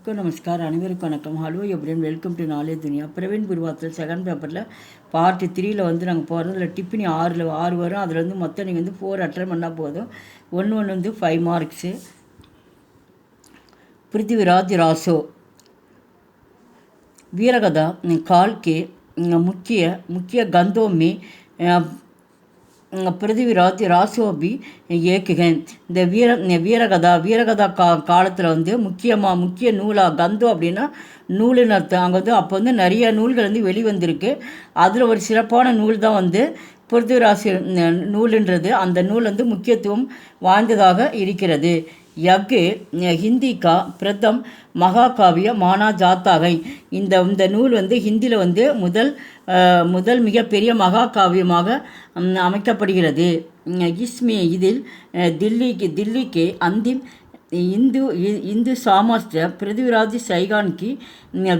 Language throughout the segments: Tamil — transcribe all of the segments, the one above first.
நமஸ்கார். அனைவருக்கும் வணக்கம். ஹலோ எப்படின்னு welcome to knowledge Duniya. Praveen குருவாத்தில் செகண்ட் பேப்பரில் பார்ட் 3 வந்து நாங்கள் போகிறோம். அதில் டிப்பினி 6 வரும். அதில் வந்து மொத்தம் நீங்கள் வந்து 4 அட்டன் பண்ணால் போதும். ஒன்று வந்து 5 மார்க்ஸு. பிருத்திவிராஜ் ராசோ वीरगदा काल के मुख्य मुख्य गंधों में पृथ्वीराज रासो भी एक हैं. இந்த வீரகதா காலத்தில் வந்து முக்கிய நூலாக கந்தம் அப்படின்னா நூலுன்னு அர்த்தம். அங்கே வந்து அப்போ வந்து நிறைய நூல்கள் வந்து வெளிவந்திருக்கு. அதில் ஒரு சிறப்பான நூல் தான் வந்து பிருத்திவிராசி நூலுன்றது. அந்த நூல் வந்து முக்கியத்துவம் வாய்ந்ததாக இருக்கிறது. யக்கு ஹிந்தி கா பிரதம் மகாகாவிய மானா ஜாத்தாகை. இந்த நூல் வந்து ஹிந்தியில் வந்து முதல் மிகப்பெரிய மகாகாவியமாக அமைக்கப்படுகிறது. இதில் தில்லிக்கு அந்திம் இந்து சாமாஸ்திர பிருத்திவிராஜ் சைகான் की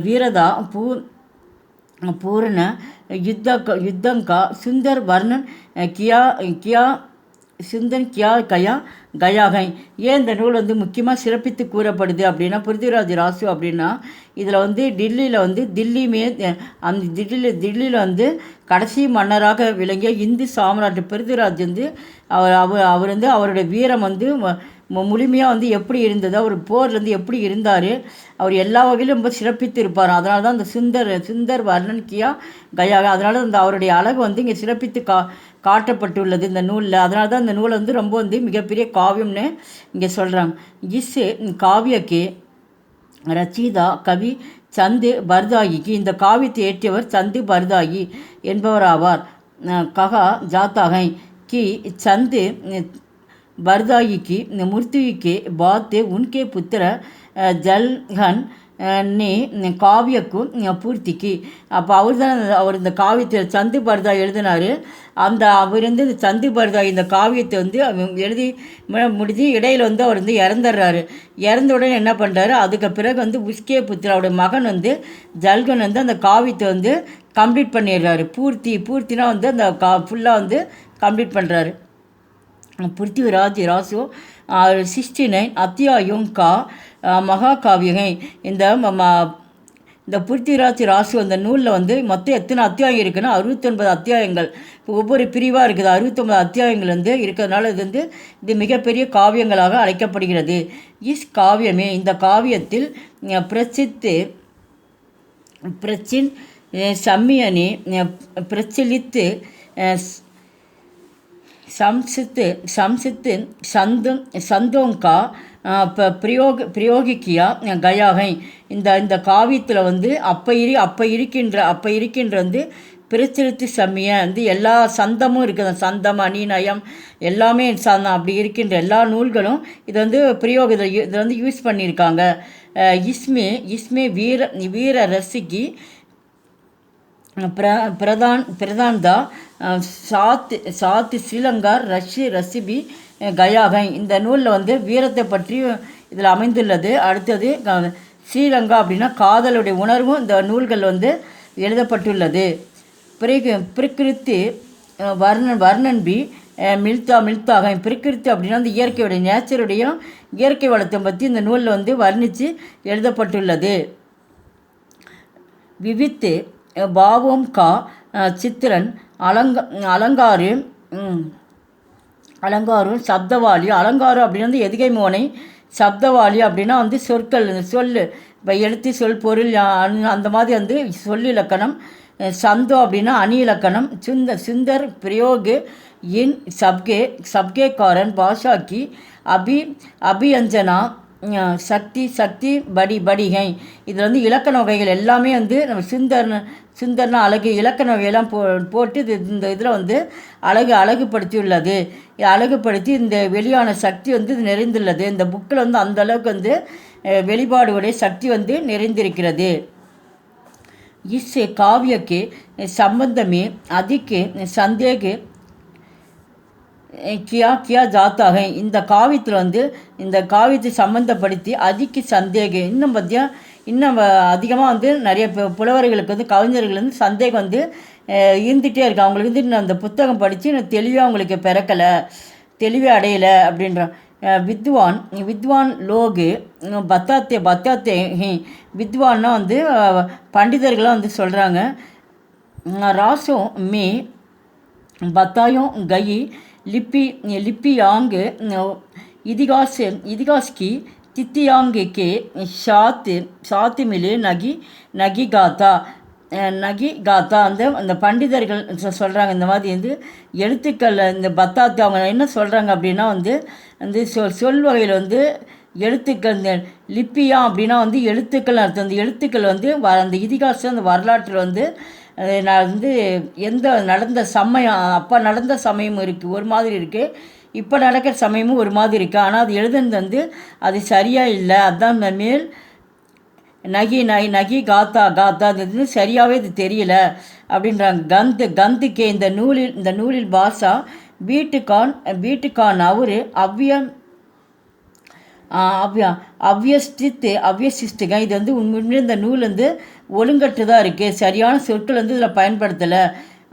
वीरता पूर्ण युद्धं का सुंदर वर्णन किया கயாகை. ஏன் இந்த நூல் வந்து முக்கியமாக சிறப்பித்து கூறப்படுது அப்படின்னா, பிருத்திவிராஜ் ராசு அப்படின்னா இதில் வந்து தில்லியில் வந்து கடைசி மன்னராக விளங்கிய இந்து சாம்ராட் பிருத்திவிராஜ் வந்து அவர் வந்து அவருடைய வீரம் வந்து முழுமையாக வந்து எப்படி இருந்தது, அவர் போர்லேருந்து எப்படி இருந்தார், அவர் எல்லா வகையிலும் ரொம்ப சிறப்பித்து இருப்பார். அதனால தான் அந்த சுந்தர் வர்ணன் கியா கயாக. அதனால அந்த அவருடைய அழகு வந்து இங்கே சிறப்பித்து காட்டப்பட்டுள்ளது இந்த நூலில். அதனால தான் இந்த நூலை வந்து ரொம்ப வந்து மிகப்பெரிய காவியம்னு இங்கே சொல்கிறாங்க. காவியக்கே ரச்சிதா கவி சந்து பர்தாயிக்கு. இந்த காவியத்தை ஏற்றியவர் சந்து பர்தாயி என்பவராவார். கஹா ஜாத்தாகை கி சந்து बरदाई की मृत्यु के बाद उनके पुत्र जलहन ने காவியக்கும் பூர்த்திக்கு. அப்போ அவர் இந்த காவியத்தை சந்து பர்தாய் எழுதினார். அவர் வந்து இந்த சந்து பர்தாய் இந்த காவியத்தை வந்து எழுதி முடிஞ்சு இடையில் வந்து அவர் வந்து இறந்துடுறாரு. இறந்த உடனே என்ன பண்ணுறாரு, அதுக்கு பிறகு வந்து உஸ்கே புத்திர அவருடைய மகன் வந்து ஜல்கன் வந்து அந்த காவியத்தை வந்து கம்ப்ளீட் பண்ணிடுறாரு. பூர்த்தினா வந்து அந்த ஃபுல்லாக வந்து கம்ப்ளீட் பண்ணுறாரு. पृथ्वीराज रासो 69 அத்தியாயம் கா மகாகாவியகை. இந்த பிருத்திவிராஜ் ராசு அந்த நூலில் வந்து மொத்தம் எத்தனை அத்தியாயம் இருக்குன்னா 69 அத்தியாயங்கள். இப்போ ஒவ்வொரு பிரிவாக இருக்குது. 69 அத்தியாயங்கள் வந்து இருக்கிறதுனால இது மிகப்பெரிய காவியங்களாக அழைக்கப்படுகிறது. காவியமே இந்த காவியத்தில் பிரச்சின் சம்மியனே பிரச்சலித்து संस्कृत संदों का பிரயோகிக்கியா கயாகை. இந்த காவியத்தில் வந்து அப்போ இருக்கின்ற வந்து பிரச்சலித்து சம்மிய வந்து எல்லா சந்தமும் இருக்குது. சந்தம் அணி நயம் எல்லாமே அப்படி இருக்கின்ற எல்லா நூல்களும் இது வந்து இதில் வந்து யூஸ் பண்ணியிருக்காங்க. இஸ்மே வீர ரசிக்கு प्रधान दा सात श्रीलंगार रसिबी கயாகை. இந்த நூலில் வந்து வீரத்தை பற்றி இதில் அமைந்துள்ளது. அடுத்தது ஸ்ரீலங்கா அப்படின்னா காதலுடைய உணர்வும் இந்த நூல்கள் வந்து எழுதப்பட்டுள்ளது. பிரகிருத்தி வர்ணன் பி மில்தாக. பிரகிருத்தி அப்படின்னா அந்த இயற்கையுடைய நேச்சருடைய இயற்கை வளத்தை பற்றி இந்த நூலில் வந்து வர்ணித்து எழுதப்பட்டுள்ளது. விவித்து பாவோம் கா சித்திரன் அலங்காரும் சப்தவாளி. அலங்காரம் அப்படின்னா வந்து எதுகை மோனை, சப்தவாளி அப்படின்னா வந்து சொல் இப்போ எழுத்து சொல் பொருள் அந்த மாதிரி வந்து சொல் இலக்கணம். சந்தோ அப்படின்னா அணி இலக்கணம். சுந்தர் பிரயோகு இன் சப்கே காரன் பாஷாக்கி அபியஞ்சனா சக்தி படிகை. இதில் வந்து இலக்கண வகைகள் எல்லாமே வந்து நம்ம சுந்தர்னா அழகு இலக்கண வகையெல்லாம் போட்டு இந்த இதில் வந்து அழகுபடுத்தியுள்ளது. அழகுபடுத்தி இந்த வெளியான சக்தி வந்து இது நிறைந்துள்ளது. இந்த புக்கில் வந்து அந்த அளவுக்கு வந்து வெளிப்பாடுடைய சக்தி வந்து நிறைந்திருக்கிறது. காவியக்கு சம்பந்தமே அதிக சந்தேக கியா ஜாத்தாக. இந்த காவியத்தில் வந்து இந்த காவியத்தை சம்மந்தப்படுத்தி அதிக சந்தேகம் இன்னும் அதிகமாக வந்து நிறைய புலவர்களுக்கு வந்து கவிஞர்கள் வந்து சந்தேகம் வந்து இருந்துகிட்டே இருக்கு. அவங்களுக்கு வந்து இன்னும் அந்த புத்தகம் படித்து இன்னும் தெளிவாக அவங்களுக்கு பிறக்கலை, தெளிவே அடையலை அப்படின்றான். வித்வான் வித்வான் லோகு பத்தாத்தே பத்தாத்தே வித்வான்னா வந்து பண்டிதர்களாக வந்து சொல்கிறாங்க. ராசோ மே பத்தாயோं गई लिपि लिपियांग इतिहास की तिथियांग के साथ साथ मिले नगी नगी गाथा நகி காத்தா அந்த பண்டிதர்கள் சொல்கிறாங்க. இந்த மாதிரி வந்து எழுத்துக்கள் இந்த பத்தாத்து அவங்க என்ன சொல்கிறாங்க அப்படின்னா வந்து அந்த சொல் வகையில் வந்து எழுத்துக்கள் இந்த லிப்பியா அப்படின்னா வந்து எழுத்துக்கள் அர்த்தம். அந்த எழுத்துக்கள் வந்து அந்த இதிகாசம் அந்த வரலாற்றில் வந்து நான் வந்து எந்த நடந்த சமயம் அப்போ நடந்த சமயம் இருக்குது ஒரு மாதிரி இருக்குது, இப்போ நடக்கிற சமயமும் ஒரு மாதிரி இருக்குது. ஆனால் அது எழுதுனது வந்து அது சரியாக இல்லை. அதுதான் மேல் நகி காத்தா காத்தா அது சரியாகவே இது தெரியல அப்படின்றாங்க. கந்துக்கே இந்த நூலில் பாஷா வீட்டுக்கான் அவர் அவ்யசிஸ்டுங்க. இது வந்து உண்மையிலே இந்த நூல் வந்து ஒழுங்கற்றுதான் இருக்குது, சரியான சொற்கள் வந்து இதில் பயன்படுத்தலை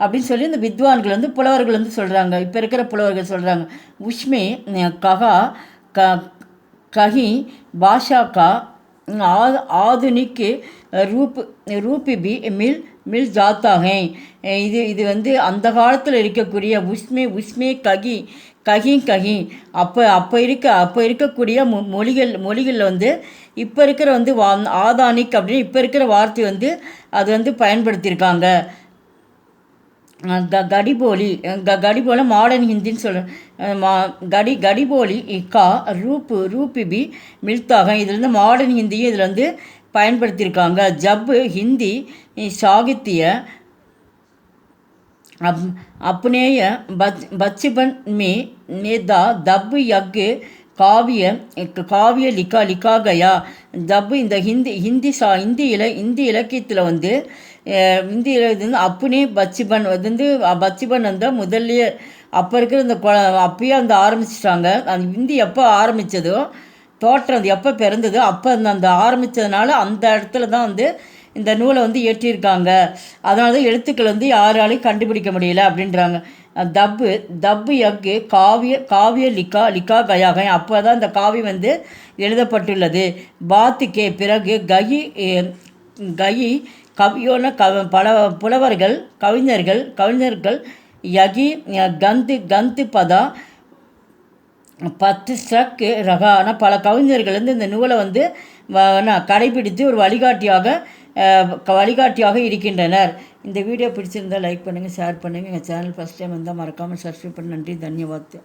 அப்படின்னு சொல்லி இந்த வித்வான்கள் வந்து புலவர்கள் வந்து சொல்கிறாங்க. இப்போ இருக்கிற புலவர்கள் சொல்கிறாங்க. உஷ்மே கஹா கஹி பாஷா கா आधुनिक रूप भी मिल जाता है. இது வந்து அந்த காலத்தில் இருக்கக்கூடிய உஸ்மே ககி அப்போ இருக்கக்கூடிய மொழிகள் வந்து இப்போ இருக்கிற வந்து ஆதானிக் அப்படின்னு இப்போ இருக்கிற வார்த்தை வந்து அது வந்து பயன்படுத்தியிருக்காங்க. கடிபோல மாடர்ன் ஹிந்தின்னு சொல்கிறேன். கடிபோலி கா ரூபி பி மில்தாக இதில் மாடர்ன் ஹிந்தியும் இதில் வந்து பயன்படுத்தியிருக்காங்க. ஜப்பு ஹிந்தி சாகித்ய अपनेय बचपन में नेदा दब यग காவிய லிக்கா கயா. ஜப் இந்த ஹிந்தி இலக்கியத்தில் வந்து வந்து அப்புனே பச்சிபன் வந்து முதல்லையே அப்போ இருக்கிற இந்த அப்பயே அந்த ஆரம்பிச்சிட்டாங்க. அந்த ஹிந்தி எப்போ ஆரம்பித்ததோ தோற்றம் அது எப்போ பிறந்ததோ அப்போ அந்த ஆரம்பித்ததுனால அந்த இடத்துல தான் வந்து இந்த நூலை வந்து இயற்றியிருக்காங்க. அதனால தான் எழுத்துக்கள் வந்து யாராலையும் கண்டுபிடிக்க முடியல அப்படின்றாங்க. தப்பு யக்கு காவிய லிக்கா கயாக அப்போ தான் இந்த காவியம் வந்து எழுதப்பட்டுள்ளது. பாத்துக்கே பிறகு கயி கவியோன பல புலவர்கள் கவிஞர்கள் யகி கந்து பதா பத்து ஸ்ட்ரக் ரகான பல கவிஞர்கள் வந்து இந்த நூலை வந்து கடைபிடித்து ஒரு வழிகாட்டியாக இருக்கின்றனர். இந்த வீடியோ பிடிச்சிருந்தால் லைக் பண்ணுங்கள், ஷேர் பண்ணுங்கள். எங்கள் சேனல் ஃபஸ்ட் டைம் வந்தால் மறக்காமல் சப்ஸ்கிரைப் பண்ணி நன்றி, தன்யவாத்.